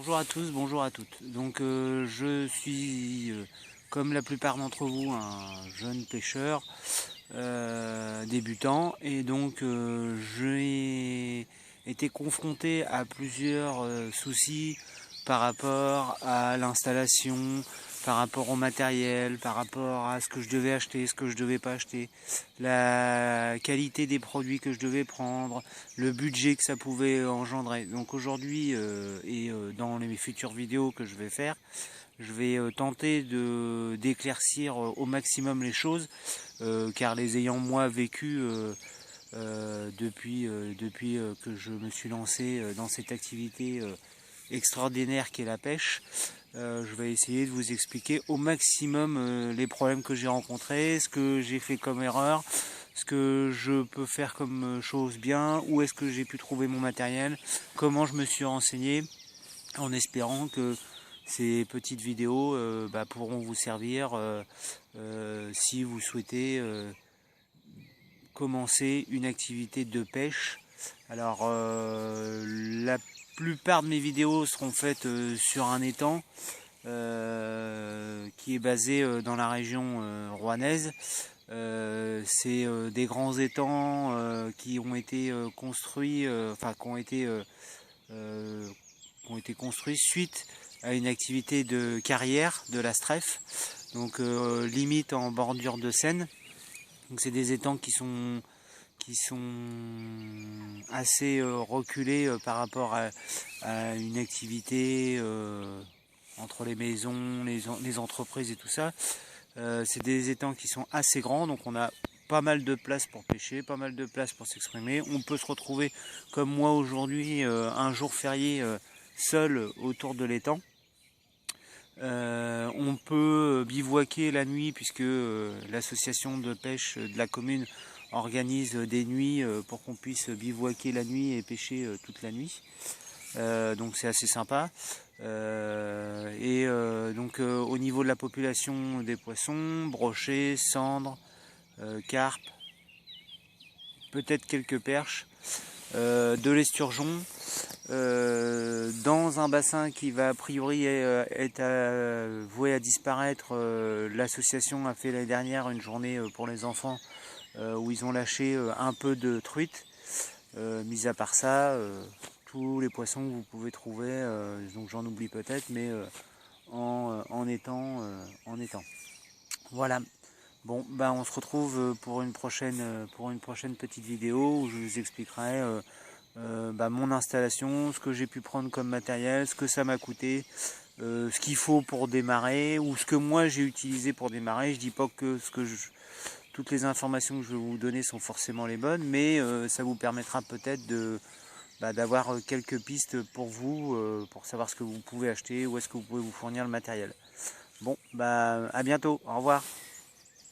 Bonjour à tous, bonjour à toutes. Donc je suis, comme la plupart d'entre vous, un jeune pêcheur débutant, et donc j'ai été confronté à plusieurs soucis par rapport à l'installation, par rapport au matériel, par rapport à ce que je devais acheter, ce que je devais pas acheter, la qualité des produits que je devais prendre, le budget que ça pouvait engendrer. Donc aujourd'hui dans les futures vidéos que je vais faire, je vais tenter d'éclaircir au maximum les choses, car les ayant moi vécu depuis que je me suis lancé dans cette activité extraordinaire qu'est la pêche. Je vais essayer de vous expliquer au maximum les problèmes que j'ai rencontrés, ce que j'ai fait comme erreur, ce que je peux faire comme chose bien, où est-ce que j'ai pu trouver mon matériel, comment je me suis renseigné, en espérant que ces petites vidéos pourront vous servir si vous souhaitez commencer une activité de pêche. Alors la plupart de mes vidéos seront faites sur un étang qui est basé dans la région rouennaise. C'est des grands étangs qui ont été construits, qui ont été construits suite à une activité de carrière de la Stref, donc limite en bordure de Seine. Donc c'est des étangs qui sont assez reculés par rapport à une activité entre les maisons, les entreprises et tout ça. C'est des étangs qui sont assez grands, donc on a pas mal de place pour pêcher, pas mal de place pour s'exprimer. On peut se retrouver comme moi aujourd'hui, un jour férié, seul autour de l'étang. On peut bivouaquer la nuit puisque l'association de pêche de la commune organise des nuits pour qu'on puisse bivouaquer la nuit et pêcher toute la nuit. Donc c'est assez sympa. Au niveau de la population des poissons, brochets, cendres, carpes, peut-être quelques perches, de l'esturgeon, dans un bassin qui va a priori être voué à disparaître. L'association a fait l'année dernière une journée pour les enfants où ils ont lâché un peu de truite. Mis à part ça, tous les poissons que vous pouvez trouver, donc j'en oublie peut-être, mais en étang. Voilà. Bon, on se retrouve pour une prochaine petite vidéo où je vous expliquerai mon installation, ce que j'ai pu prendre comme matériel, ce que ça m'a coûté, ce qu'il faut pour démarrer, ou ce que moi j'ai utilisé pour démarrer. Je dis pas que toutes les informations que je vais vous donner sont forcément les bonnes, mais ça vous permettra peut-être d'avoir quelques pistes pour vous, pour savoir ce que vous pouvez acheter, où est-ce que vous pouvez vous fournir le matériel. Bon, à bientôt, au revoir.